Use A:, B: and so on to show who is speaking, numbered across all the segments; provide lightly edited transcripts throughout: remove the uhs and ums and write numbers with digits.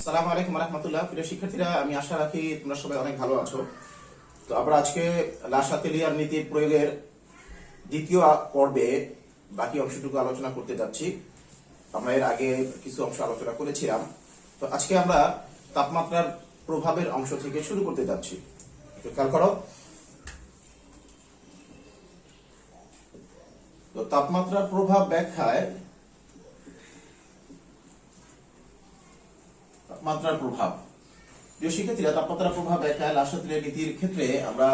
A: আসসালামু আলাইকুম রাহমাতুল্লাহ। প্রিয় শিক্ষার্থীরা, আমি আশা রাখি তোমরা সবাই অনেক ভালো আছো। তো আমরা আজকে লাসাতেলিয়ার নীতির প্রয়োগের দ্বিতীয় পর্বে বাকি অংশটুকু আলোচনা করতে যাচ্ছি। আমরা এর আগে কিছু অংশ আলোচনা করেছিলাম। তো আজকে আমরা তাপমাত্রার প্রভাবের অংশ থেকে শুরু করতে যাচ্ছি। একটু খেয়াল করো। তো তাপমাত্রার প্রভাব ব্যাখ্যায় তাপমাত্রার প্রভাব, প্রিয় শিক্ষার্থীরা, তাপমাত্রার প্রভাব ব্যাখ্যায় লাসাতেলিয়ার নীতির ক্ষেত্রে আমরা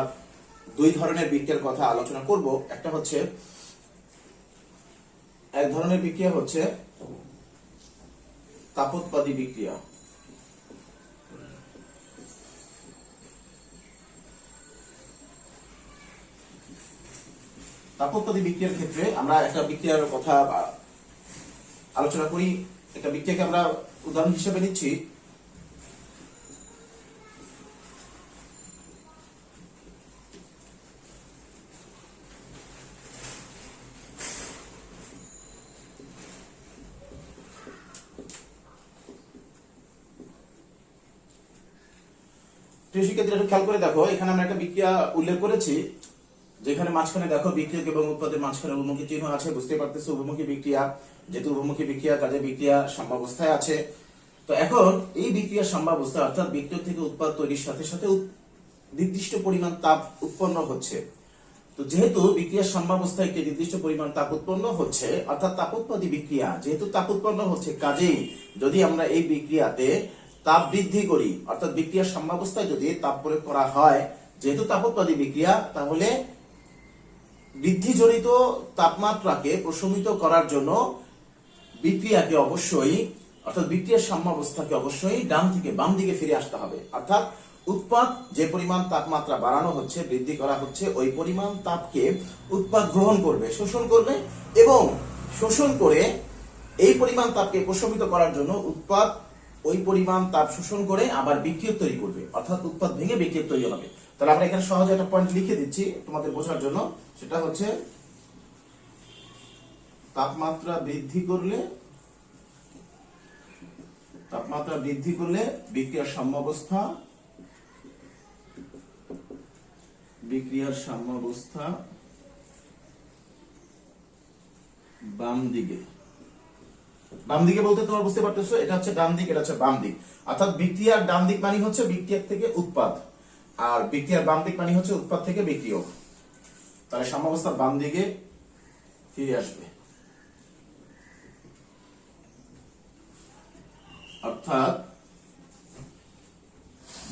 A: দুই ধরনের বিক্রিয়ার কথা আলোচনা করব। একটা হচ্ছে, এক ধরনের বিক্রিয়া হচ্ছে তাপোৎপাদী বিক্রিয়া। তাপোৎপাদী বিক্রিয়ার ক্ষেত্রে আমরা একটা বিক্রিয়ার কথা আলোচনা করি। একটা বিক্রিয়াকে আমরা উদাহরণ হিসেবে নিচ্ছি। প্রিয় শিক্ষার্থীরা, খেয়াল করে দেখো, এখানে আমরা একটা বিক্রিয়া উল্লেখ করেছি, যেখানে মাঝখানে দেখো বিক্রিয়ক এবং উৎপাদের মাঝখানে উভমুখী চিহ্ন আছে। বুঝতে পারতেছো উভমুখী বিক্রিয়া, যেহেতু উভমুখী বিক্রিয়া কাজে বিক্রিয়া সাম্যাবস্থায় আছে। তো এখন এই বিক্রিয়া সাম্যাবস্থা অর্থাৎ বিক্রিয়ক থেকে উৎপাদ তৈরির সাথে সাথে নির্দিষ্ট পরিমাণ তাপ উৎপন্ন হচ্ছে। তো যেহেতু বিক্রিয়ার সাম্যাবস্থায় একটি নির্দিষ্ট পরিমাণ তাপ উৎপন্ন হচ্ছে, অর্থাৎ তাপোৎপাদী বিক্রিয়া, যেহেতু তাপ উৎপন্ন হচ্ছে, কাজেই যদি আমরা এই বিক্রিয়াতে তাপ বৃদ্ধি করি, অর্থাৎ বিক্রিয়ার সাম্যাবস্থায় যদি তাপ প্রয়োগ করা হয়, যেহেতু তাপোৎপাদী বিক্রিয়া, তাহলে বৃদ্ধিজনিত তাপমাত্রাকে প্রশমিত করার জন্য বিক্রিয়াকে অবশ্যই, অর্থাৎ বিক্রিয়ার সাম্যাবস্থাকে অবশ্যই ডান থেকে বাম দিকে ফিরে আসতে হবে। অর্থাৎ উৎপাদ যে পরিমাণ তাপমাত্রা বাড়ানো হচ্ছে, বৃদ্ধি করা হচ্ছে, ওই পরিমাণ তাপকে উৎপাদ গ্রহণ করবে, শোষণ করবে, এবং শোষণ করে এই পরিমাণ তাপকে প্রশমিত করার জন্য উৎপাদ ওই পরিমাণ তাপ শোষণ করে আবার বিক্রিয়ক তৈরি করবে, অর্থাৎ উৎপাদ ভেঙে বিক্রিয়ক তৈরি হবে। তাহলে আমরা এখানে সহজে একটা পয়েন্ট লিখে দিচ্ছি তোমাদের বোঝার জন্য। সেটা হচ্ছে, তাপমাত্রা বৃদ্ধি করলে বিক্রিয়ার সাম্যাবস্থা বাম দিকে বলতে তোমরা বুঝতে পারতেছো, এটা হচ্ছে ডান দিক, এটা হচ্ছে বাম দিক। অর্থাৎ বিক্রিয়ার ডান দিক মানে হচ্ছে বিক্রিয়ক থেকে উৎপাদ, আর বিক্রিয়ার বাম দিক মানে হচ্ছে উৎপাদ থেকে বিক্রিয়ক। তাহলে সাম্যাবস্থা বাম দিকে ফিরে আসবে। অর্থাৎ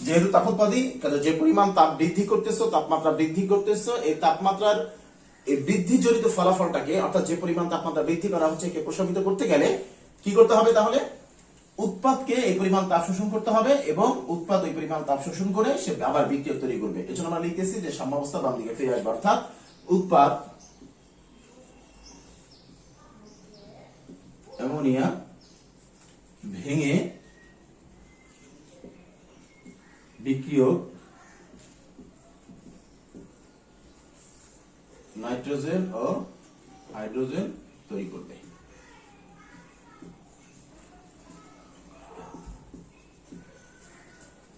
A: যেহেতু তাপোৎপাদী, কাজে যে পরিমাণ তাপ বৃদ্ধি করতেছো, তাপমাত্রা বৃদ্ধি করতেছো, এই তাপমাত্রার এই বৃদ্ধিজনিত ফলাফলটাকে, অর্থাৎ যে পরিমাণ তাপমাত্রা বৃদ্ধি করা হচ্ছে, একে প্রশমিত করতে গেলে কি করতে হবে? তাহলে উৎপাদকে এই পরিমাণ তাপ শোষণ করতে হবে, এবং উৎপাদ ওই পরিমাণ তাপ শোষণ করে সে আবার বিক্রিয়ক তৈরি করবে। এজন্য আমরা লিখতেছি যে সাম্যাবস্থা বাম দিকে ফিরে আসবে। অর্থাৎ উৎপাদ অ্যামোনিয়া ভেঙে বিক্রিয়ক নাইট্রোজেন ও হাইড্রোজেন তৈরি করবে।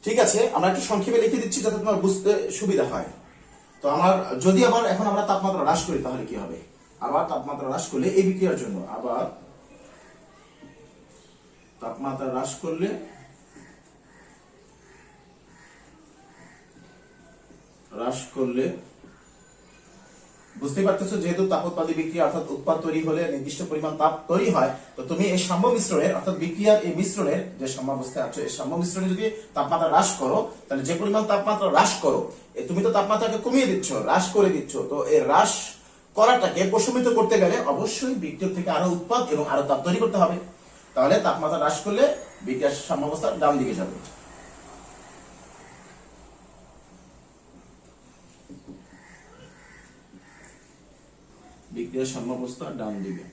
A: ঠিক আছে, আমরা একটু সংক্ষেপে লিখে দিচ্ছি যাতে তোমার বুঝতে সুবিধা হয়। তো আমার যদি আবার এখন আমরা তাপমাত্রা হ্রাস করি, তাহলে কি হবে? আবার তাপমাত্রা হ্রাস করলে এই বিক্রিয়ার জন্য, আবার তাপমাত্রা হ্রাস করলে বুঝতে পারতেছো, যেহেতু তাপোৎপাদী বিক্রিয়া অর্থাৎ উৎপাদ তৈরি হলে নির্দিষ্ট পরিমাণ তাপ তৈরি হয়। তো তুমি এই সাম্য মিশ্রণের, অর্থাৎ বিক্রিয়ার এই মিশ্রণের যে সাম্যাবস্থায় আছে, এই সাম্য মিশ্রণে যদি তাপমাত্রা হ্রাস করো, তাহলে যে পরিমাণ তাপমাত্রা হ্রাস করো, তুমি তো তাপমাত্রাকে কমিয়ে দিচ্ছ, হ্রাস করে দিচ্ছ। তো এই হ্রাস করাটাকে প্রশমিত করতে গেলে অবশ্যই বিক্রিয়ক থেকে আরো উৎপাদ এবং আরো তাপ তৈরি করতে হবে। তাহলে তাপমাত্রা হ্রাস করলে বিক্রিয়ার সাম্যাবস্থা ডান দিকে যাবে। বিক্রিয়ার সাম্যাবস্থা ডান দিকে।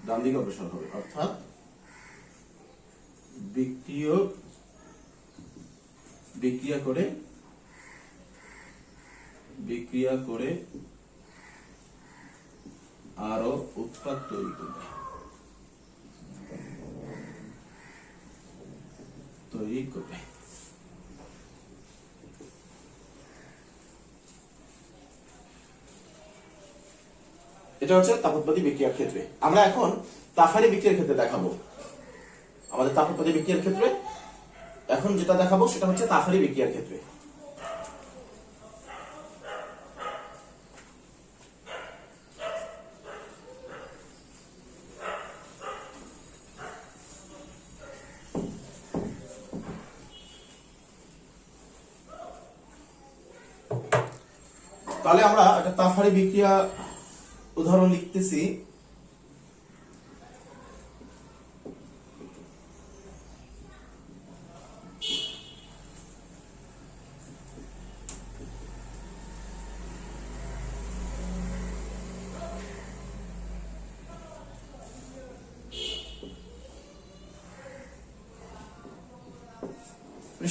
A: ডান দিকে অগ্রসর হবে, অর্থাৎ বিক্রিয়া করে আরো উৎপাদ তৈরি করবে এটা হচ্ছে তাপোৎপাদী বিক্রিয়ার ক্ষেত্রে। আমরা এখন তাফারি বিক্রিয়ার ক্ষেত্রে দেখাবো। আমাদের তাপোৎপাদী বিক্রিয়ার ক্ষেত্রে এখন যেটা দেখাবো সেটা হচ্ছে তাফারি বিক্রিয়ার ক্ষেত্রে। তাহলে আমরা একটা তাফারি বিক্রিয়া উদাহরণ লিখতেছি।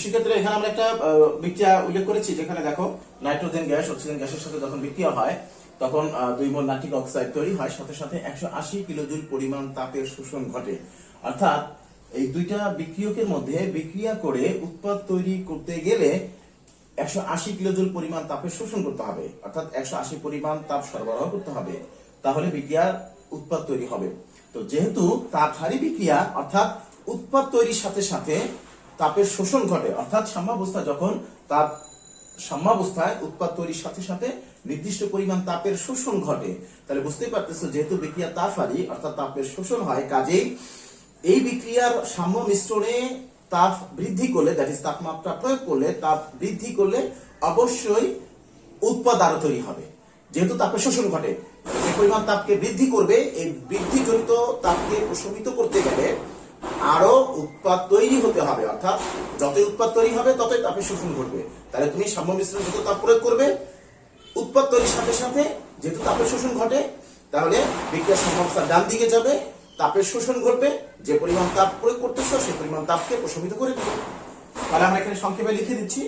A: সেক্ষেত্রে এখানে আমরা একটা বিক্রিয়া উল্লেখ করেছি, যেখানে দেখো নাইট্রোজেন গ্যাস অক্সিজেন গ্যাসের সাথে যখন বিক্রিয়া হয় তখন 2 মোল নাইট্রিক অক্সাইড তৈরি হয়, সাথে সাথে 180 কিলোজুল পরিমাণ তাপের শোষণ ঘটে। অর্থাৎ এই দুইটা বিক্রিয়কের মধ্যে বিক্রিয়া করে উৎপাদ তৈরি করতে গেলে 180 কিলোজুল পরিমাণ তাপের শোষণ করতে হবে, অর্থাৎ 180 পরিমাণ তাপ সরবরাহ করতে হবে, তাহলে বিক্রিয়ার উৎপাদ তৈরি হবে। তো যেহেতু তাপহারী বিক্রিয়া অর্থাৎ উৎপাদ তৈরির সাথে সাথে তাপের শোষণ ঘটে, অর্থাৎ সাম্যাবস্থা যখন তাপ সাম্যাবস্থায় উৎপাদ তৈরির সাথে সাথে নির্দিষ্ট পরিমাণ তাপের শোষণ ঘটে, তাহলে বুঝতেই পারতেছো যেহেতু বিক্রিয়া তাপহারী অর্থাৎ তাপের শোষণ হয়, কাজেই এই বিক্রিয়ার সাম্য মিশ্রণে তাপ বৃদ্ধি করলে, দ্যাট ইজ তাপমাত্রা প্রয়োগ করলে, তাপ বৃদ্ধি করলে অবশ্যই উৎপাদ আরো তৈরি হবে। যেহেতু তাপের শোষণ ঘটে, যে পরিমাণ তাপকে বৃদ্ধি করবে, এই বৃদ্ধিজনিত তাপকে প্রশমিত করতে গেলে আরো উৎপাদ তৈরি হতে হবে, অর্থাৎ যতই উৎপাদ তৈরি হবে ততই তাপের শোষণ ঘটবে। তাহলে তুমি সাম্য মিশ্রণে যত তাপ প্রয়োগ করবে, উৎপাদ তৈরির সাথে সাথে যেহেতু তাপের শোষণ ঘটে, তাহলে বিক্রিয়ার সাম্যাবস্থা ডান দিকে যাবে, তাপের শোষণ ঘটবে, যে পরিমাণ তাপ প্রয়োগ করতেছ সেই পরিমাণ তাপকে প্রশমিত করে দিবে। তাহলে আমরা এখানে সংক্ষেপে লিখে দিচ্ছি।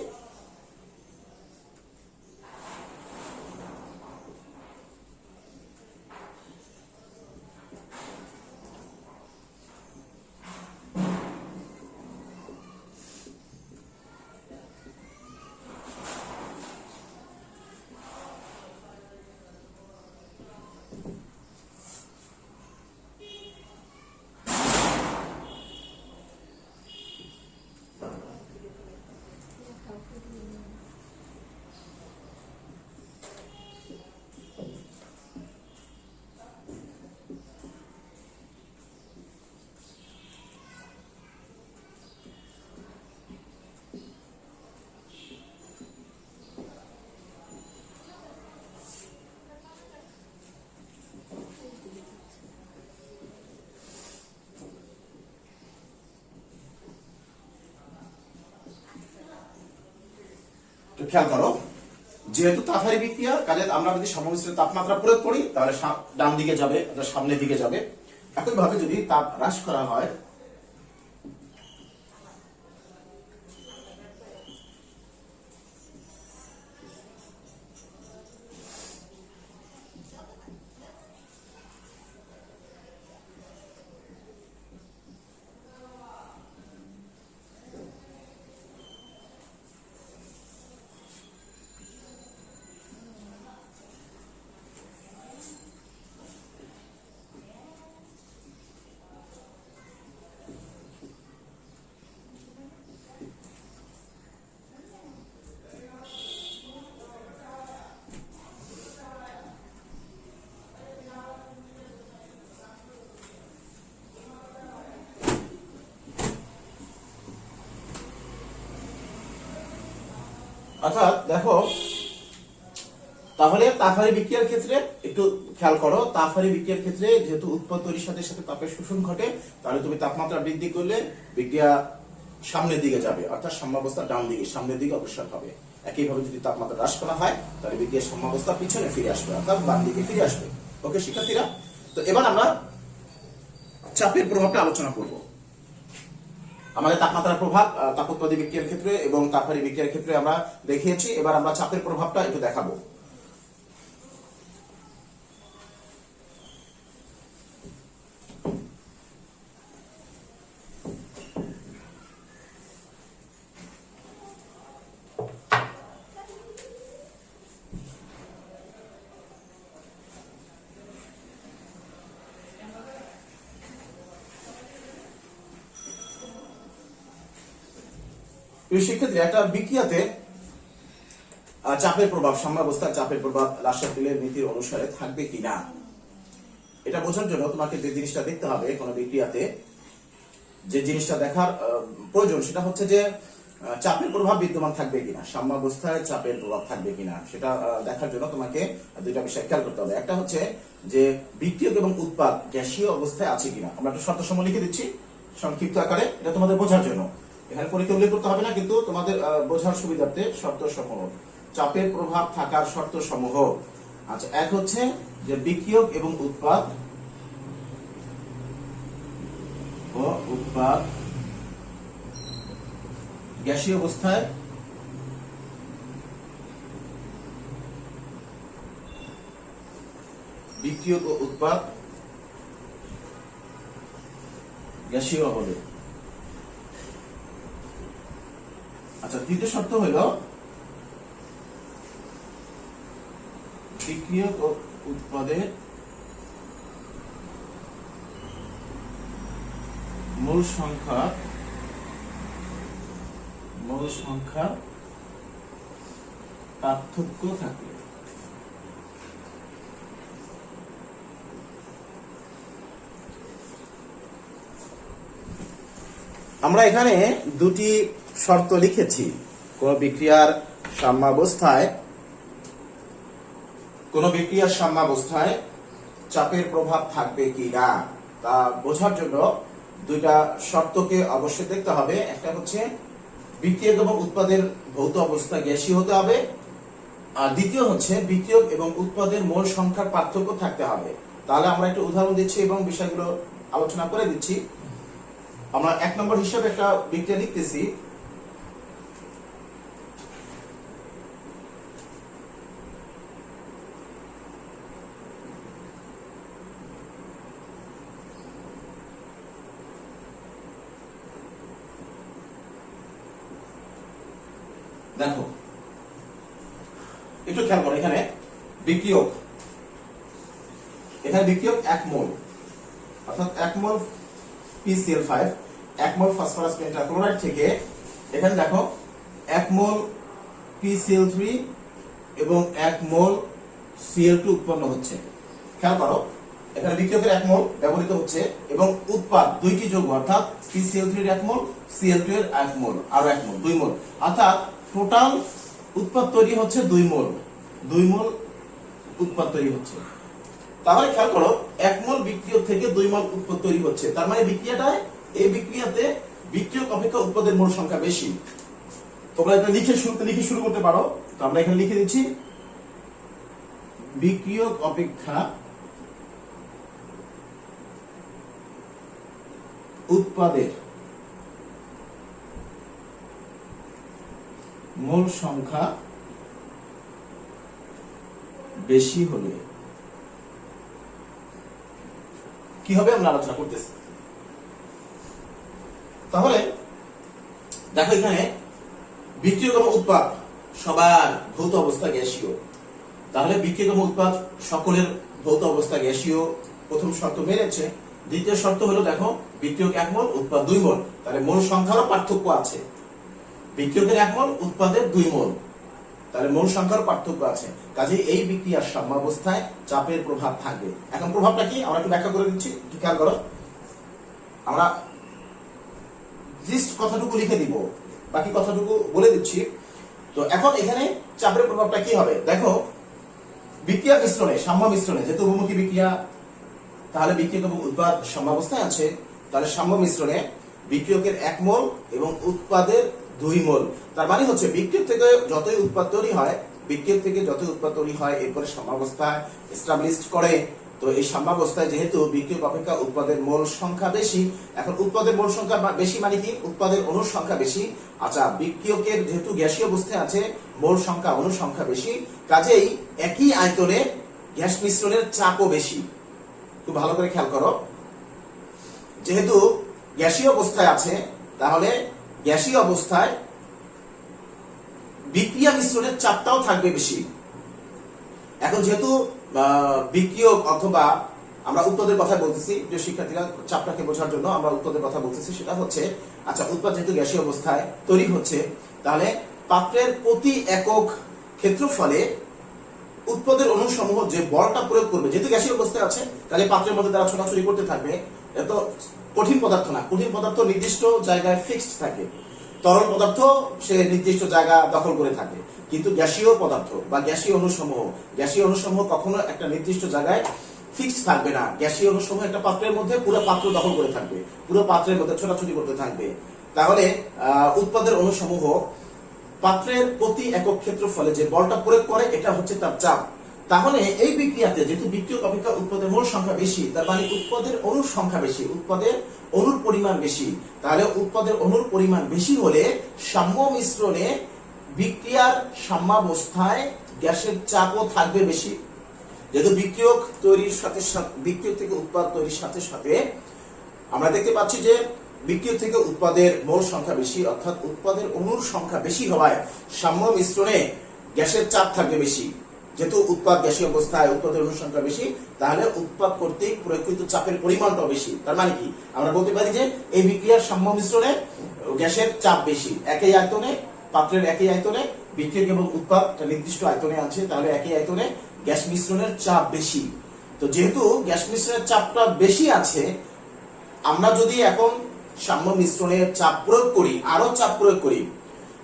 A: খেয়াল করো, যেহেতু তাপহারী বিক্রিয়া, কাজে আমরা যদি সমমিশ্রিত তাপমাত্রা প্রয়োগ করি তাহলে ডান দিকে যাবে, সামনের দিকে যাবে। একইভাবে যদি তাপ হ্রাস করা হয়, অর্থাৎ দেখো, তাহলে তাপহারী বিক্রিয়ার ক্ষেত্রে একটু খেয়াল করো, তাপহারী বিক্রিয়ার ক্ষেত্রে যেহেতু উৎপাদ তৈরির সাথে সাথে তাপের শোষণ ঘটে, তাহলে তুমি তাপমাত্রা বৃদ্ধি করলে বিক্রিয়া সামনের দিকে যাবে, অর্থাৎ সাম্যাবস্থা ডান দিকে, সামনের দিকে অগ্রসর হবে। একইভাবে যদি তাপমাত্রা হ্রাস করা হয় তাহলে বিক্রিয়ার সাম্যাবস্থা পিছনে ফিরে আসবে, অর্থাৎ বাম দিকে ফিরে আসবে। ওকে শিক্ষার্থীরা, তো এবার আমরা চাপের প্রভাবটা আলোচনা করব। আমাদের তাপমাত্রার প্রভাব তাপোৎপাদী বিক্রিয়ার ক্ষেত্রে এবং তাপহারী বিক্রিয়ার ক্ষেত্রে আমরা দেখিয়েছি। এবার আমরা চাপের প্রভাবটা একটু দেখাবো। সেক্ষেত্রে একটা বিক্রিয়াতে চাপের প্রভাব, সাম্যাবস্থায় চাপের প্রভাব রাশিয়ালের নীতির অনুসারে থাকবে কিনা, এটা বোঝার জন্য তোমাকে যে জিনিসটা দেখতে হবে কোন বিক্রিয়াতে, যে জিনিসটা দেখার প্রয়োজন সেটা হচ্ছে যে চাপের প্রভাব বিদ্যমান থাকবে কিনা, সাম্যাবস্থায় চাপের প্রভাব থাকবে কিনা, সেটা দেখার জন্য তোমাকে দুইটা বিষয় খেয়াল করতে হবে। একটা হচ্ছে যে বিক্রিয়ক এবং উৎপাদ গ্যাসীয় অবস্থায় আছে কিনা। আমরা একটা শর্ত সমূহ লিখে দিচ্ছি সংক্ষিপ্ত আকারে, এটা তোমাদের বোঝার জন্য, এখানে পরীক্ষা উল্লেখ করতে হবে না, কিন্তু তোমাদের বোঝার সুবিধার্থে শর্ত সমূহ, চাপের প্রভাব থাকার শর্ত সমূহ। আচ্ছা, এক হচ্ছে যে বিক্রিয়ক এবং উৎপাদ গ্যাসীয় অবস্থায় বিক্রিয়ক ও উৎপাদ গ্যাসীয় হবে। আচ্ছা, দ্বিতীয় শর্ত হলো বিক্রিয়ক ও উৎপাদের মূল সংখ্যা পার্থক্য থাকবে। আমরা এখানে দুটি শর্ত লিখেছি, কোন বিক্রিয়ার সাম্যাবস্থায় চাপের প্রভাব থাকবে কিনা তা বোঝার জন্য দুইটা শর্তকে অবশ্যই দেখতে হবে। একটা হচ্ছে বিক্রিয়ক এবং উৎপাদের ভৌত অবস্থা গ্যাসীয় হতে হবে, আর দ্বিতীয় হচ্ছে বিক্রিয়ক এবং উৎপাদের মোল সংখ্যার পার্থক্য থাকতে হবে। তাহলে আমরা একটা উদাহরণ দিচ্ছি এবং বিষয়গুলো আলোচনা করে দিচ্ছি। আমরা 1 নম্বর হিসেবে একটা বিক্রিয়া লিখতেছি। দেখো একটু খেয়াল করো, এখানে বিক্রিয়ক 1 মোল, অর্থাৎ 1 মোল PCl5, 1 মোল ফসফরাস পেন্টাক্লোরাইড থেকে এখানে দেখো 1 মোল PCl3 এবং 1 মোল Cl2 উৎপন্ন হচ্ছে। খেয়াল করো, এখানে বিক্রিয়কের 1 মোল ব্যবহৃত হচ্ছে এবং উৎপাদ দুইটি যৌগ, অর্থাৎ PCl3 এর 1 মোল, Cl2 এর 1 মোল, আর 1 মোল, 2 মোল, অর্থাৎ টোটাল উৎপাদ তৈরি হচ্ছে 2 মোল উৎপাদ তৈরি হচ্ছে। তাহলে খেয়াল করো, 1 মোল বিক্রিয়ক থেকে 2 মোল উৎপাদ তৈরি হচ্ছে, তার মানে এই বিক্রিয়াতে বিক্রিয়ক অপেক্ষা উৎপাদের মোল সংখ্যা বেশি। তোমরা এটা লিখে শুরু করতে পারো। তো আমরা এখানে লিখে দিচ্ছি বিক্রিয়ক অপেক্ষা উৎপাদের মোল সংখ্যা বেশি হলে কি হবে আমরা আলোচনা করতেছি। তাহলে দেখো, এখানে বিক্রিয়ক এবং উৎপাদ সবার ভৌত অবস্থা গ্যাসীয়, তাহলে বিক্রিয়ক এবং উৎপাদ সকলের ভৌত অবস্থা গ্যাসীয়, প্রথম শর্ত মেনেছে। দ্বিতীয় শর্ত হলো দেখো, বিক্রিয়ক 1 মোল, উৎপাদ 2 মোল, তাহলে মোল সংখ্যারও পার্থক্য আছে। বিক্রিয়কের 1 মোল, উৎপাদের 2 মোল, তাহলে মোল সংখ্যার পার্থক্য আছে। কাজে এই বিক্রিয়ার সাম্যাবস্থায় চাপের প্রভাব থাকবে। এখন প্রভাবটা কি আমরা একটু ব্যাখ্যা করে দিচ্ছি, খেয়াল করো। আমরা জাস্ট কথাটুকু লিখে দিব, বাকি কথাটুকু বলে দিচ্ছি। তো এখন এখানে চাপের প্রভাবটা কি হবে দেখো, বিক্রিয়া মিশ্রণে, সাম্য মিশ্রণে, যেহেতু উভমুখী বিক্রিয়া, তাহলে বিক্রিয়ক এবং উৎপাদ সাম্যাবস্থায় আছে, তাহলে সাম্য মিশ্রণে বিক্রিয়কের 1 মোল এবং উৎপাদের 2 মোল, তার মানে হচ্ছে বিক্রিয়ক থেকে যতই উৎপাদ তৈরি হয় এরপরে সাম্যাবস্থায় এস্টাবলিশড করে। তো এই সাম্যাবস্থায় যেহেতু বিক্রিয়ক অপেক্ষা উৎপাদের মোল সংখ্যা বেশি, এখন উৎপাদের মোল সংখ্যা বেশি মানে কি, উৎপাদের অণুর সংখ্যা বেশি। আচ্ছা, বিক্রিয়কের যেহেতু গ্যাসীয় অবস্থায় আছে, মোল সংখ্যা অণুর সংখ্যা বেশি, কাজেই একই আয়তনে গ্যাস মিশ্রণের চাপও বেশি। খুব ভালো করে খেয়াল করো, যেহেতু গ্যাসীয় অবস্থায় আছে, তাহলে গ্যাসীয় অবস্থায় বিক্রিয়া মিশ্রণের চাপটাও থাকবে বেশি। এখন যেহেতু বিক্রিয়ক অথবা আমরা উৎপাদের কথা বলতেছি, যে শিক্ষার্থীরা চাপটাকে বোঝার জন্য আমরা উৎপাদের কথা বলতেছি, সেটা হচ্ছে আচ্ছা উৎপাদ যেহেতু গ্যাসীয় অবস্থায় তৈরি হচ্ছে, তাহলে পাত্রের প্রতি একক ক্ষেত্রফলে উৎপাদের অণুসমূহ যে বলটা প্রয়োগ করবে, যেহেতু গ্যাসীয় অবস্থায় আছে তাহলে পাত্রের মধ্যে তারা ছোটাছুটি করতে থাকবে। এত কঠিন পদার্থ না, কঠিন পদার্থ নির্দিষ্ট জায়গায় ফিক্সড থাকে, তরল পদার্থ সে নির্দিষ্ট জায়গা দখল করে থাকে, কিন্তু গ্যাসীয় পদার্থ বা গ্যাসীয় অণুসমূহ কখনো একটা নির্দিষ্ট জায়গায় ফিক্সড থাকবে না। গ্যাসীয় অণুসমূহ একটা পাত্রের মধ্যে পুরো পাত্র দখল করে থাকবে, পুরো পাত্রের মধ্যে ছোটাছুটি করতে থাকবে। তাহলে উৎপাদের অণুসমূহ পাত্রের প্রতি একক ক্ষেত্রফলে যে বলটা প্রয়োগ করে এটা হচ্ছে তার চাপ। তাহলে এই বিক্রিয়াতে যেহেতু বিক্রিয়ক অপেক্ষা উৎপাদের মোল সংখ্যা বেশি, তার মানে উৎপাদের অণুর সংখ্যা বেশি, উৎপাদের অণুর পরিমাণ বেশি। তাহলে উৎপাদের অণুর পরিমাণ বেশি হলে সাম্য মিশ্রণে বিক্রিয়ার সাম্যাবস্থায় গ্যাসের চাপও থাকবে বেশি। যেহেতু বিক্রিয়ক তৈরির সাথে সাথে, বিক্রিয়ক থেকে উৎপাদ তৈরির সাথে সাথে আমরা দেখতে পাচ্ছি যে বিক্রিয়ক থেকে উৎপাদের মোল সংখ্যা বেশি, অর্থাৎ উৎপাদের অণুর সংখ্যা বেশি হওয়ায় সাম্য মিশ্রণে গ্যাসের চাপ থাকবে বেশি। যেহেতু উৎপাদ গ্যাসীয় অবস্থায় উৎপাদের অণুর সংখ্যা বেশি, তাহলে উৎপাদ কর্তৃক প্রয়োগকৃত চাপের পরিমাণটাও বেশি। তার মানে কি আমরা বলতে পারি যে এই বিক্রিয়ার সাম্য মিশ্রণে গ্যাসের চাপ বেশি। একই আয়তনে, পাত্রের একই আয়তনে বিক্রিয়ক এবং উৎপাদ নির্দিষ্ট আয়তনে আছে, তাহলে একই আয়তনে গ্যাস মিশ্রণের চাপ বেশি। তো যেহেতু গ্যাস মিশ্রণের চাপটা বেশি আছে, আমরা যদি এখন সাম্য মিশ্রণের চাপ প্রয়োগ করি, আরো চাপ প্রয়োগ করি,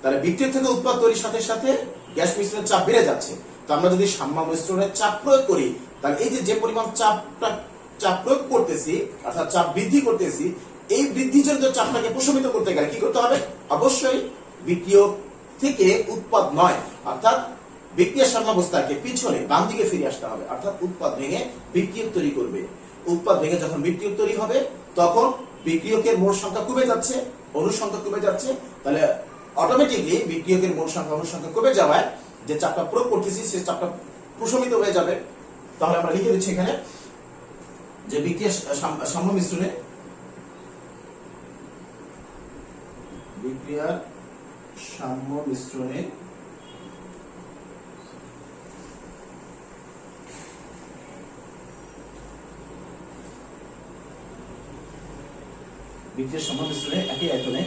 A: তাহলে বিক্রিয়ক থেকে উৎপাদ তৈরির সাথে সাথে গ্যাস মিশ্রণের চাপ বেড়ে যাচ্ছে। তো আমরা যদি সাম্য মিশ্রণের চাপ প্রয়োগ করি, তাহলে এই যে পরিমাণ চাপ প্রয়োগ করতেছি, অর্থাৎ চাপ বৃদ্ধি করতেছি, এই বৃদ্ধিজনিত চাপটাকে প্রশমিত করতে গেলে কি করতে হবে? অবশ্যই বিক্রিয়ক থেকে উৎপাদ নয়, অর্থাৎ বিক্রিয়ার সাম্যাবস্থাকে পিছনে বাম দিকে ফিরে আসতে হবে, অর্থাৎ উৎপাদ ভেঙে বিক্রিয়ক তৈরি করবে। উৎপাদ ভেঙে যখন বিক্রিয়ক তৈরি হবে, তখন বিক্রিয়কের মোল সংখ্যা কমে যাচ্ছে, অণুর সংখ্যা কমে যাচ্ছে, তাহলে অটোমেটিকলি বিক্রিয়কের মোল সংখ্যা অণুর সংখ্যা কমে যাওয়ায় যে চাপটা প্রয়োগ করতেছি সেই চাপটা প্রশমিত হয়ে যাবে। তাহলে আমরা লিখে দিচ্ছি এখানে যে বিক্রিয়া সাম্য মিশ্রণে, বিক্রিয়ার সাম্য মিশ্রণে একই আয়তনে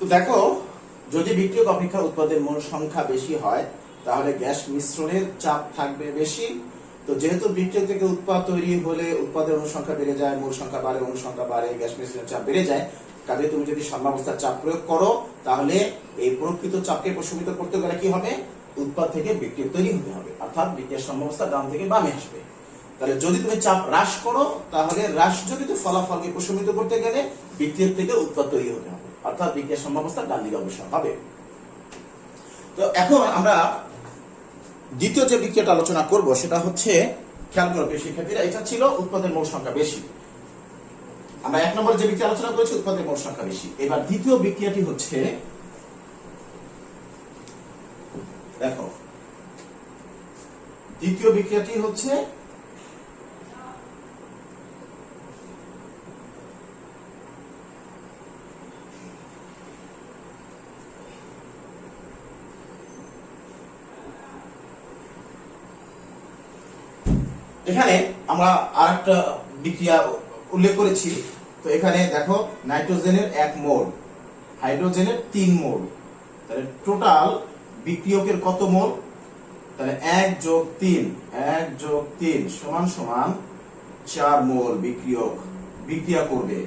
A: তো দেখো, যদি বিক্রিয়ক অপেক্ষা উৎপাদের মোল সংখ্যা বেশি হয়, তাহলে গ্যাস মিশ্রণের চাপ থাকবে বেশি। তো যেহেতু বিক্রিয়ক থেকে উৎপাদ তৈরি হলে উৎপাদের অণু সংখ্যা বেড়ে যায়, মোল সংখ্যা বাড়ে, অণু সংখ্যা বাড়ে, গ্যাস মিশ্রণের চাপ বেড়ে যায়, কাজে তুমি যদি সাম্যাবস্থার চাপ প্রয়োগ করো তাহলে এই প্রকৃত চাপকে প্রশমিত করতে গেলে কি হবে, উৎপাদ থেকে বিক্রিয়ক তৈরি হতে হবে, অর্থাৎ বিক্রিয়ার সাম্যাবস্থা ডান থেকে বামে আসবে। তাহলে যদি তুমি চাপ হ্রাস করো তাহলে হ্রাসজনিত ফলাফলকে প্রশমিত করতে গেলে বিক্রিয়ক থেকে উৎপাদ তৈরি হতে হবে, অর্থাৎ বিক্রিয়ার সাম্যাবস্থা ডান দিকে অগ্রসর হবে। তো এখন আমরা দ্বিতীয় যে বিক্রিয়াটা আলোচনা করব সেটা হচ্ছে, খেয়াল করো প্রিয় শিক্ষার্থীরা, এটা ছিল উৎপাদের মোল সংখ্যা বেশি। আমরা 1 নম্বরে যে বিক্রিয়া আলোচনা করেছি উৎপাদের মোল সংখ্যা বেশি। এবার দ্বিতীয় বিক্রিয়াটি হচ্ছে, দেখো দ্বিতীয় বিক্রিয়াটি হচ্ছে এখানে আমরা আরেকটা বিক্রিয়া উল্লেখ করেছি। তো এখানে দেখো নাইট্রোজেনের 1 মোল, হাইড্রোজেনের 3 মোল, তাহলে টোটাল বিক্রিয়কের কত মোল, তাহলে 1 + 3 1 + 3 সমান সমান 4 মোল বিক্রিয়ক বিক্রিয়া করবে।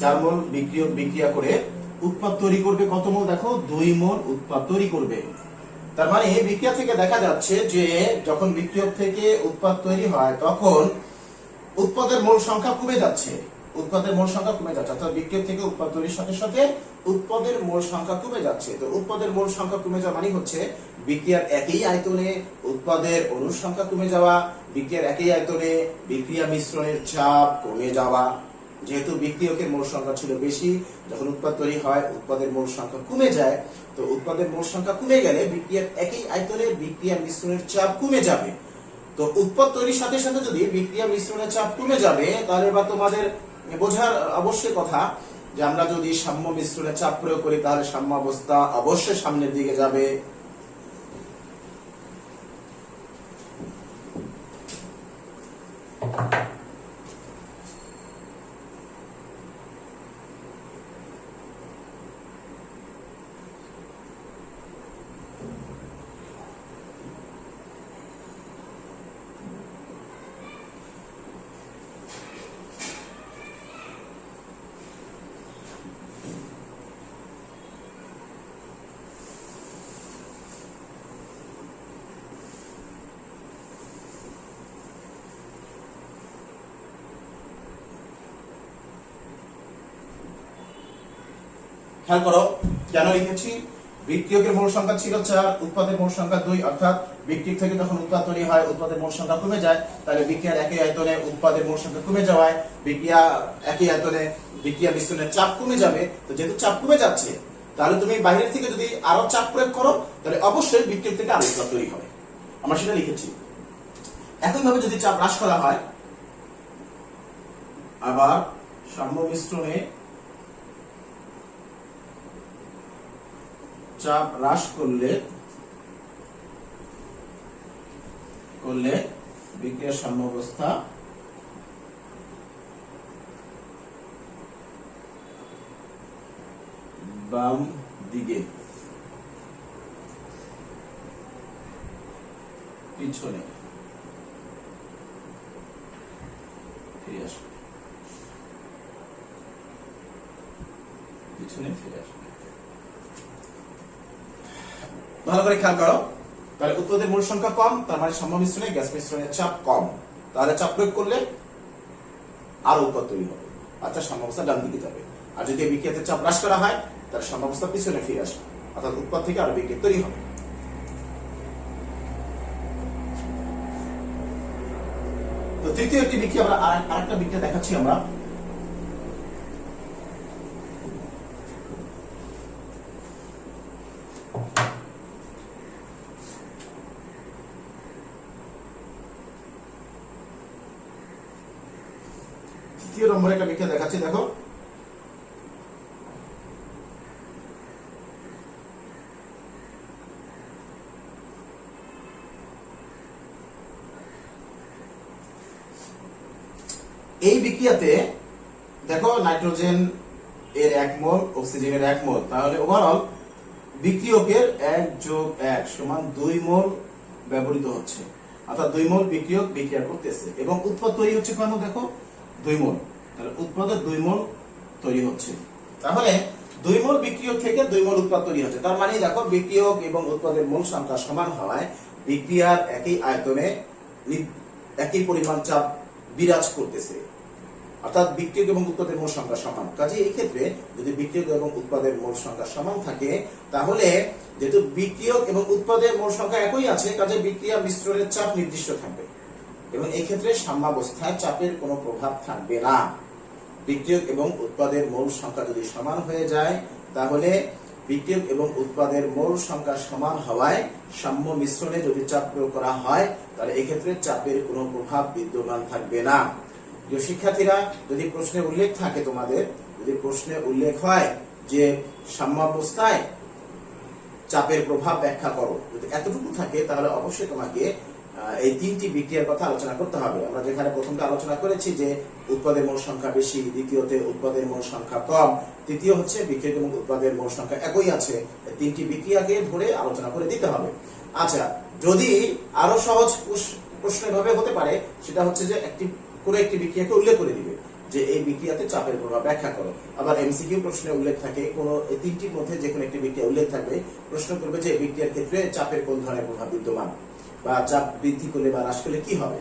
A: 4 মোল বিক্রিয়ক বিক্রিয়া করে উৎপাদ তৈরি করবে কত মোল, দেখো 2 মোল উৎপাদ তৈরি করবে। তার মানে এই বিক্রিয়া থেকে দেখা যাচ্ছে যে যখন বিক্রিয়ক থেকে উৎপাদ তৈরি হয় তখন উৎপাদের মোল সংখ্যা কমে যাচ্ছে, উৎপাদের মোল সংখ্যা কমে যাচ্ছে, অর্থাৎ বিক্রিয়ক থেকে উৎপাদ তৈরির সাথে সাথে উৎপাদের মোল সংখ্যা কমে যাচ্ছে। তো উৎপাদের মোল সংখ্যা কমে যাওয়া মানে হচ্ছে বিক্রিয়ার একই আয়তনে উৎপাদের অণুর সংখ্যা কমে যাওয়া, বিক্রিয়ার একই আয়তনে বিক্রিয়া মিশ্রণের চাপ কমে যাওয়া। যেহেতু বিক্রিয়কের মোল সংখ্যা ছিল বেশি, যখন উৎপাদ তৈরি হয় উৎপাদের মোল সংখ্যা কমে যায়। তো উৎপাদের মোল সংখ্যা কমে গেলে বিক্রিয়ার একই আয়তনে বিক্রিয়া মিশ্রণের চাপ কমে যাবে। তো উৎপাদ তৈরির সাথে সাথে যদি বিক্রিয়া মিশ্রণের চাপ কমে যাবে তাহলে বা তোমাদের বোঝার অবশ্যই কথা যে আমরা যদি সাম্য মিশ্রণে চাপ প্রয়োগ করি তাহলে সাম্যাবস্থা অবশ্যই সামনের দিকে যাবে। খেয়াল করো কেন লিখেছি, বিক্রিয়কের মোল সংখ্যা ছিল 4, উৎপাদের মোল সংখ্যা 2, অর্থাৎ বিক্রিয়ক থেকে যখন উৎপাদ তৈরি হয় উৎপাদের মোল সংখ্যা কমে যায়, তাহলে বিক্রিয়ার একই আয়তনে উৎপাদের মোল সংখ্যা কমে যাওয়ায় বিক্রিয়া একই আয়তনে বিক্রিয়া মিশ্রণের চাপ কমে যাবে। তো যেহেতু চাপ কমে যাচ্ছে তাহলে তুমি বাইরের থেকে যদি আরো চাপ প্রয়োগ করো তাহলে অবশ্যই বিক্রিয়ক থেকে আরো উৎপাদ তৈরি হবে, আমরা সেটা লিখেছি। একই ভাবে যদি চাপ হ্রাস করা হয়, আবার সাম্য মিশ্রণে চাপ হ্রাস করলে বিক্রিয়ার সাম্যাবস্থা বাম দিকে পিছনে ফিরে আসবে, পিছনে ফিরে আসবে। ভালো করে খেয়াল করো, তাহলে উৎপাদের মোল সংখ্যা কম, তার মানে সাম্য মিশ্রণে গ্যাস মিশ্রণের চাপ কম, তাহলে চাপ প্রয়োগ করলে আরো উৎপাদ তৈরি হবে, আচ্ছা সাম্যাবস্থা ডান দিকে যাবে। আর যদি বিক্রিয়াতে চাপ হ্রাস করা হয় তাহলে সাম্যাবস্থা পিছনে ফিরে আসবে, অর্থাৎ উৎপাদ থেকে আরো বিক্রিয়া তৈরি হবে। তো তৃতীয় একটি বিক্রিয়া আমরা আরেকটা বিক্রিয়া দেখাচ্ছি আমরা। তৃতীয় নম্বরে একটা বিক্রিয়া দেখাচ্ছি, দেখো এই বিক্রিয়াতে দেখো নাইট্রোজেন এর 1 মোল, অক্সিজেনের 1 মোল, তাহলে ওভারঅল বিক্রিয়কের 1 + 1 সমান 2 মোল ব্যবহৃত হচ্ছে, অর্থাৎ 2 মোল বিক্রিয়ক বিক্রিয়া করতেছে এবং উৎপাদ তৈরি হচ্ছে কেন, দেখো 2 মোল, তাহলে উৎপাদের 2 মোল তৈরি হচ্ছে। তাহলে 2 মোল বিক্রিয়ক থেকে 2 মোল উৎপাদ তৈরি হচ্ছে। তার মানে দেখো বিক্রিয়ক এবং উৎপাদের মোল সংখ্যা সমান হওয়ায় বিক্রিয়ার একই আয়তনে একই পরিমাণ চাপ বিরাজ করতেছে, অর্থাৎ বিক্রিয়ক এবং উৎপাদের মোল সংখ্যা সমান। কাজে এই ক্ষেত্রে যদি বিক্রিয়ক এবং উৎপাদের মোল সংখ্যা সমান থাকে, তাহলে যেহেতু বিক্রিয়ক এবং উৎপাদের মোল সংখ্যা একই আছে, কাজে বিক্রিয়া মিশ্রণের চাপ নির্দিষ্ট থাকবে এবং এই ক্ষেত্রে সাম্যাবস্থায় চাপের কোনো প্রভাব থাকবে না। বিক্রিয়ক এবং উৎপাদের মোল সংখ্যা যদি সমান হয়ে যায়, তাহলে বিক্রিয়ক এবং উৎপাদের মোল সংখ্যা সমান হওয়ায় সাম্য মিশ্রণে যদি চাপ প্রয়োগ করা হয়, তাহলে এই ক্ষেত্রে চাপের কোনো প্রভাব বিদ্যমান থাকবে না। প্রিয় শিক্ষার্থীরা, যদি প্রশ্নে উল্লেখ থাকে, তোমাদের যদি প্রশ্নে উল্লেখ হয় যে সাম্যাবস্থায় চাপের প্রভাব ব্যাখ্যা করো, যদি এতটুকু থাকে, তাহলে অবশ্যই তোমাকে এই 3টি বিক্রিয়ার কথা আলোচনা করতে হবে। আমরা যেখানে প্রথমটা আলোচনা করেছি যে উৎপাদের মোল সংখ্যা বেশি, দ্বিতীয়তে উৎপাদের মোল সংখ্যা কম, তৃতীয় হচ্ছে বিক্রিয়ক এবং উৎপাদের মোল সংখ্যা একই আছে, 3টি বিক্রিয়াকে ধরে আলোচনা করে দিতে হবে। আচ্ছা, যদি আরো সহজ প্রশ্ন এভাবে হতে পারে, সেটা হচ্ছে যে কোনো একটি বিক্রিয়াকে উল্লেখ করে দিবে যে এই বিক্রিয়াতে চাপের প্রভাব ব্যাখ্যা করো। আবার এমসিকিউ প্রশ্নে উল্লেখ থাকে, কোনো এই 3টির মধ্যে যে কোনো একটি বিক্রিয়া উল্লেখ থাকবে, প্রশ্ন করবে যে এই বিক্রিয়ার ক্ষেত্রে চাপের কোন ধরনের প্রভাব বিদ্যমান, বা চাপ বৃদ্ধি করলে বা হ্রাস করলে কি হবে।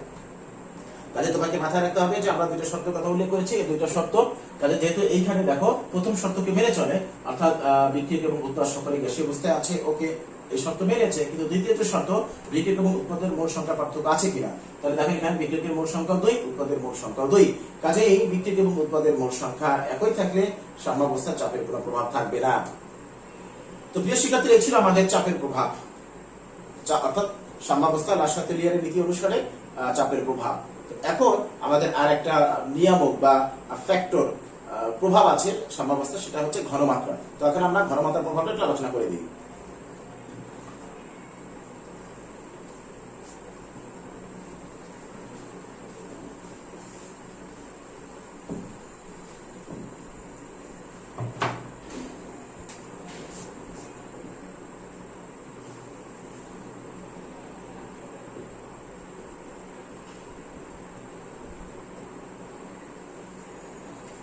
A: তাহলে তোমাকে মাথায় রাখতে হবে যে আমরা 2টা শর্তের কথা উল্লেখ করেছি, এই 2টা শর্ত। তাহলে যেহেতু এইখানে দেখো প্রথম শর্তকে মেনে চলে, অর্থাৎ বিক্রিয়ক এবং উৎপাদ সকলে গ্যাসীয় অবস্থায় আছে, ওকে, এই শর্ত মেনেছে। কিন্তু দ্বিতীয় শর্ত, বিক্রিয়ক এবং উৎপাদের মোল সংখ্যা পার্থক্য আছে কিনা। তাহলে দেখো এখানে বিক্রিয়কের মোল সংখ্যা 2, উৎপাদের মোল সংখ্যা 2। কাজে এই বিক্রিয়ক এবং উৎপাদের মোল সংখ্যা একই থাকলে সাম্যাবস্থায় চাপের কোনো প্রভাব থাকবে না। তো প্রিয় শিক্ষার্থীরা, এই ছিল আমাদের চাপের প্রভাব, অর্থাৎ সাম্যাবস্থা লাসাতেলিয়ারের নীতি অনুসারে চাপের প্রভাব। এখন আমাদের আর একটা নিয়ামক বা ফ্যাক্টর প্রভাব আছে সাম্যাবস্থা, সেটা হচ্ছে ঘনমাত্রা। তো এখন আমরা ঘনমাত্রার প্রভাবটা একটু আলোচনা করে দিই।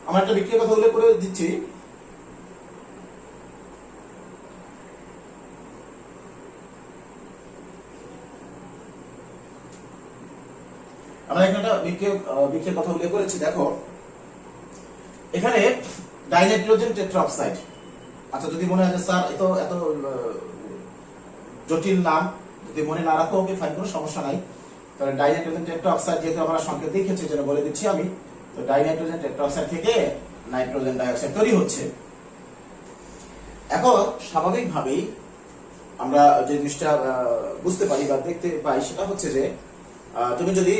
A: আমার একটা বিক্রিয়ার কথা উল্লেখ করে দিচ্ছি। আমরা এখানে একটা বিক্রিয়ার কথা উল্লেখ করেছি। দেখো এখানে ডাইনাইট্রোজেন টেট্রাঅক্সাইড। আচ্ছা, যদি মনে হয় যে স্যার এত জটিল নাম, যদি মনে না রাখো ওকে ফাইন, কোনো সমস্যা নাই। তাহলে ডাইনাইট্রোজেন টেট্রাঅক্সাইড যেহেতু আমরা সংকেত দেখেছি, যেটা বলে দিচ্ছি আমি, তো ডাইনাইট্রোজেন টেট্রাঅক্সাইড থেকে নাইট্রোজেন ডাইঅক্সাইড তৈরি হচ্ছে। এখন স্বাভাবিকভাবেই আমরা যে জিনিসটা বুঝতে পারি বা দেখতে পাই, সেটা হচ্ছে যে তুমি যদি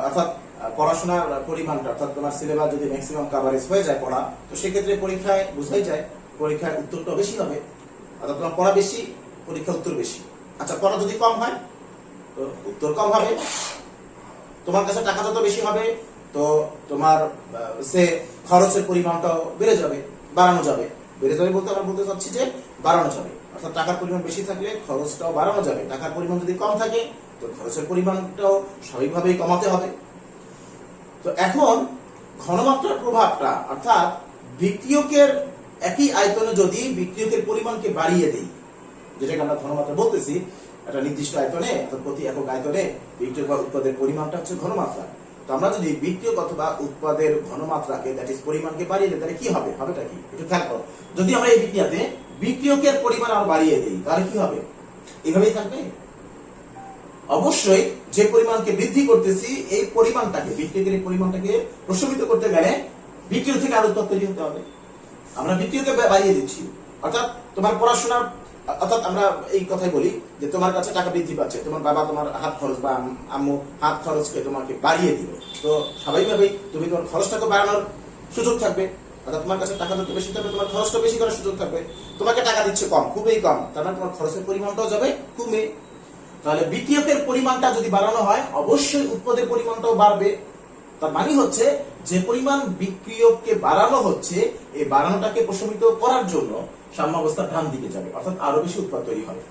A: অর্থাৎ পড়াশোনার পরিমাণটা, অর্থাৎ তোমার সিলেবাস যদি ম্যাক্সিমাম কভারেজ হয়ে যায় পড়া, তো সেক্ষেত্রে পরীক্ষায় বুঝাই যায় পরীক্ষায় উত্তরটা বেশি হবে, অর্থাৎ তোমার পড়া বেশি, পরীক্ষা উত্তর বেশি। আচ্ছা, পড়া যদি কম হয় তো উত্তর কম হবে। তোমার কাছে টাকা যত বেশি হবে, তো তোমার সে খরচের পরিমাণটাও বেড়ে যাবে, বাড়ানো যাবে। বেড়ে যাবে বলতে আমরা বলতে চাচ্ছি যে বাড়ানো যাবে, অর্থাৎ টাকার পরিমাণ বেশি থাকলে খরচটাও বাড়ানো যাবে। টাকার পরিমাণ যদি কম থাকে, তো খরচের পরিমাণটাও স্বাভাবিকভাবেই কমাতে হবে। তো এখন ঘনমাত্রার প্রভাবটা, অর্থাৎ বিক্রিয়কের একই আয়তনে যদি বিক্রিয়কের পরিমাণকে বাড়িয়ে দেই, যেটাকে আমরা ঘনমাত্রা বলতেছি, একটা নির্দিষ্ট আয়তনে, অর্থাৎ প্রতি একক আয়তনে বিক্রিয়ক বা উৎপাদের পরিমাণটা হচ্ছে ঘনমাত্রা। তো আমরা যদি বিক্রিয়ক অথবা উৎপাদের ঘনমাত্রাকে, দ্যাট ইজ পরিমাণকে বাড়িয়ে দিই, তাহলে কি হবে, হবেটা কি একটু খেয়াল করো। যদি আমরা এই বিক্রিয়াতে বিক্রিয়কের পরিমাণ আরো বাড়িয়ে দিই, তাহলে কি হবে, এভাবেই থাকবে? অবশ্যই যে পরিমাণকে বৃদ্ধি করতেছি, এই পরিমাণটাকে, বিক্রিয়কের এই পরিমাণটাকে প্রশমিত করতে গেলে বিক্রিয়ক থেকে আরো উৎপাদ তৈরি হতে হবে। আমরা বিক্রিয়কে বাড়িয়ে দিচ্ছি, অর্থাৎ তোমার পড়াশোনার, অর্থাৎ আমরা এই কথাই বলি যে তোমার কাছে টাকা বৃদ্ধি পাচ্ছে, তোমার বাবা তোমার হাত খরচ বা আম্মু হাত খরচকে তোমাকে বাড়িয়ে দিল, তো স্বাভাবিকভাবেই তুমি তোমার খরচটাকে বাড়ানোর সুযোগ থাকবে, অর্থাৎ তোমার কাছে টাকা যত বেশি থাকবে, তোমার খরচটা বেশি করার সুযোগ থাকবে। তোমাকে টাকা দিচ্ছে কম, খুবই কম, তার মানে তোমার খরচের পরিমাণটাও যাবে কমে। তাহলে বিক্রিয়কের পরিমাণটা যদি বাড়ানো হয়, অবশ্যই উৎপাদের পরিমাণটাও বাড়বে। তার মানে হচ্ছে যে পরিমাণ বিক্রিয়ককে বাড়ানো হচ্ছে, এই বাড়ানোটাকে প্রশমিত করার জন্য সাম্যাবস্থা ডান দিকে যাবে, অর্থাৎ আরো বেশি উৎপাদ তৈরি হবে।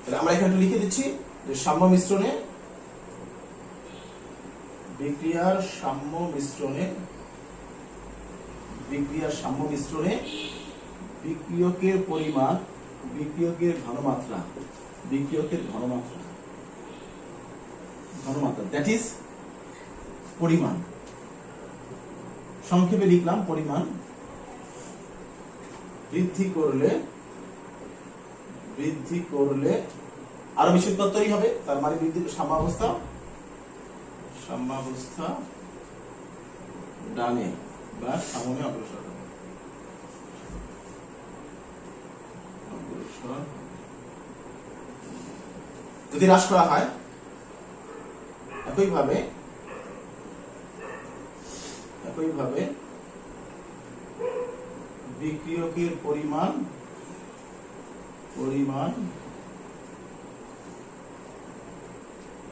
A: তাহলে আমরা এখানে লিখে দিচ্ছি যে সাম্য মিশ্রণে, বিক্রিয়ার সাম্য মিশ্রণে বিক্রিয়ার সাম্য মিশ্রণে বিক্রিয়কের পরিমাণ, বিক্রিয়কের ঘনমাত্রা, বিক্রিয়কের ঘনমাত্রা, ঘনমাত্রা দ্যাট ইজ পরিমাণ। সংক্ষেপে লিখলাম পরিমাণ বৃদ্ধি করলে আরো বেশি উৎপাদ তৈরি হবে। তার মানে বৃদ্ধি সাম্যাবস্থা ডানে বা সামনে অগ্রসর হবে। যদি হ্রাস করা হয় একইভাবে বিক্রিয়কের পরিমাণ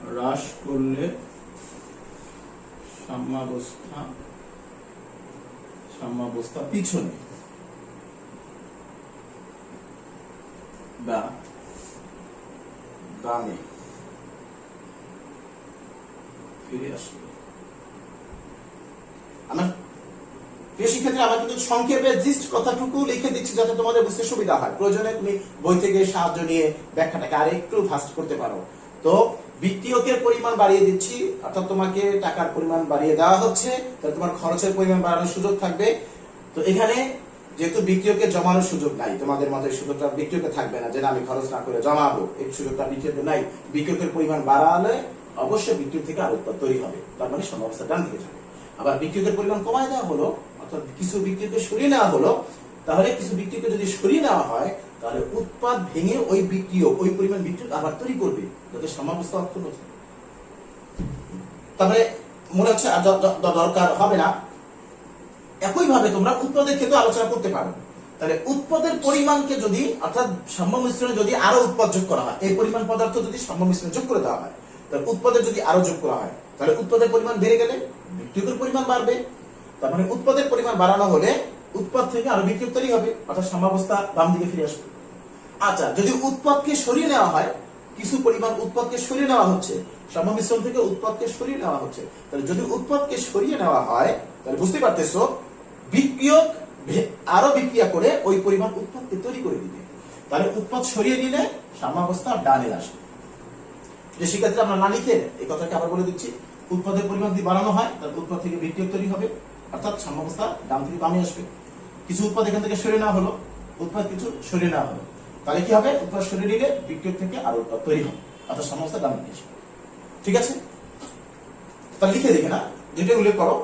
A: হ্রাস করলে সাম্যাবস্থা পিছনে বা বামে ফিরে আসবে। আমার প্রিয় শিক্ষার্থী, আমরা কিন্তু সংক্ষেপে জিস্ট কথাটুকু লিখে দিচ্ছি যাতে তোমাদের বুঝতে সুবিধা হয়। প্রয়োজনে তুমি বই থেকে সাহায্য নিয়ে ব্যাখ্যাটাকে আরেকটু ফাস্ট করতে পারো। তো বিক্রিয়কের পরিমাণ বাড়িয়ে দিচ্ছি, অর্থাৎ তোমাকে টাকার পরিমাণ বাড়িয়ে দেওয়া হচ্ছে, তাহলে তোমার খরচের পরিমাণ বাড়ানোর সুযোগ থাকবে। তো এখানে যেহেতু বিক্রিয়কে জমানোর সুযোগ নাই, তোমাদের মতো এই সুযোগটা বিক্রিয়কে থাকবে না যে না আমি খরচ না করে জমাবো, এই সুযোগটা বিক্রিয়কে নাই। বিক্রিয়কের পরিমাণ বাড়ালে অবশ্যই বিক্রিয়ক থেকে আরো উৎপাদ তৈরি হবে, তার মানে সাম্যাবস্থা ডান দিকে যাবে। আবার বিক্রিয়কের পরিমাণ কমায় দেওয়া হলো, অর্থাৎ কিছু বিক্রিয়কে সরিয়ে নেওয়া হলো, তাহলে কিছু বিক্রিয়কে যদি সরিয়ে নেওয়া হয় তাহলে উৎপাদ ভেঙে ওই বিক্রিয়ক ওই পরিমাণ বিক্রিয়ক আবার তৈরি করবে, যাতে সাম্যাবস্থা অক্ষুণ্ণ থাকে। তারপরে মনে হচ্ছে দরকার হবে না। একইভাবে তোমরা উৎপাদের ক্ষেত্রে আলোচনা করতে পারো। তাহলে উৎপাদের পরিমাণকে যদি, অর্থাৎ সাম্য মিশ্রণে যদি আরো উৎপাদ যোগ করা হয়, এই পরিমাণ পদার্থ যদি সাম্য মিশ্রণে যোগ করে দেওয়া হয়, তাহলে উৎপাদের যদি আরো যোগ করা হয়, তাহলে উৎপাদের পরিমাণ বেড়ে গেলে বিক্রিয়কের পরিমাণ বাড়বে। তার মানে উৎপাদের পরিমাণ বাড়ানো হলে উৎপাদ থেকে আরো বিক্রিয়ক তৈরি হবে, অর্থাৎ সাম্যাবস্থা বাম দিকে ফিরে আসবে। আচ্ছা, যদি উৎপাদকে সরিয়ে নেওয়া হয়, কিছু পরিমাণ উৎপাদকে সরিয়ে নেওয়া হচ্ছে, সাম্য মিশ্রণ থেকে উৎপাদকে সরিয়ে নেওয়া হচ্ছে, তাহলে যদি উৎপাদকে সরিয়ে নেওয়া হয় তাহলে বুঝতে পারতেছো বিক্রিয়ক আরো বিক্রিয়া করে ওই পরিমাণ উৎপাদকে তৈরি করে দিবে। তাহলে উৎপাদ সরিয়ে নিলে সাম্যাবস্থা ডানে আসবে। যে শিক্ষার্থীরা আমরা না লিখে এই কথাকে আবার বলে দিচ্ছি, উৎপাদের পরিমাণ যদি বাড়ানো হয় তাহলে উৎপাদ থেকে বিক্রিয়ক তৈরি হবে, অর্থাৎ সাম্যাবস্থা ডান থেকে বামে আসবে। কিছু উৎপাদ এখান থেকে সরিয়ে নেওয়া হলো, উৎপাদ কিছু সরিয়ে নেওয়া হলো, তাহলে কি হবে? উৎপাদ সরিয়ে নিলে বিক্রিয়ক থেকে আরো উৎপাদ তৈরি হবে, অর্থাৎ সাম্যাবস্থা ডান দিকে আসবে। ঠিক আছে, তাহলে লিখে দেখে না, যেটা উল্লেখ করো।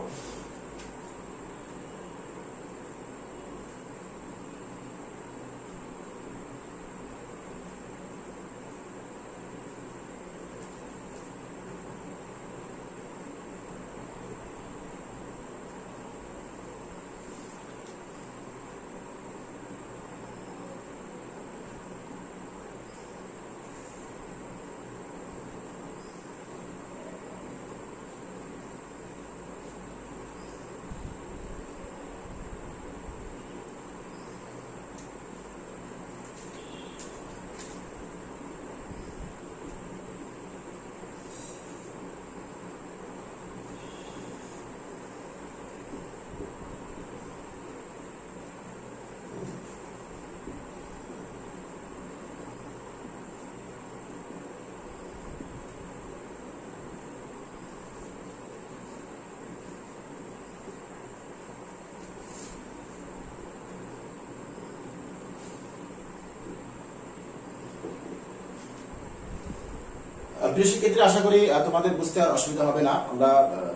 A: প্রিয় শিক্ষার্থী, আশা করি তোমাদের বুঝতে আর অসুবিধা হবে না। আমরা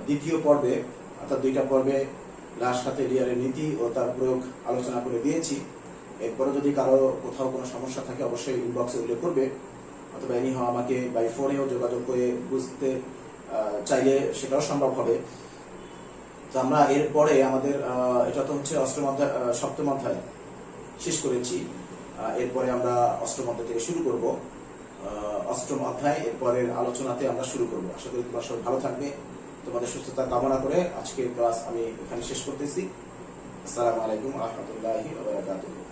A: দ্বিতীয় পর্বে, অর্থাৎ দুইটা পর্বে রাজখাতে এরিয়ারের নীতি ও তার প্রয়োগ আলোচনা করে দিয়েছি। এরপরে যদি কারো কোথাও কোনো সমস্যা থাকে অবশ্যই ইনবক্সে উল্লেখ করবে, অথবা এনিহাও আমাকে বাই ফোনেও যোগাযোগ করে বুঝতে চাইলে সেটাও সম্ভব হবে। তো আমরা এরপরে আমাদের এটা তো হচ্ছে সপ্তম অধ্যায় শেষ করেছি, এরপরে আমরা অষ্টম অধ্যায় থেকে শুরু করব। অষ্টম অধ্যায় এরপরের আলোচনাতে আমরা শুরু করবো। আশা করি তোমরা সবাই ভালো থাকবে। তোমাদের সুস্থতা কামনা করে আজকের ক্লাস আমি এখানে শেষ করতেছি। আসসালামু আলাইকুম ওয়া রাহমাতুল্লাহি ওয়া বারাকাতুহু।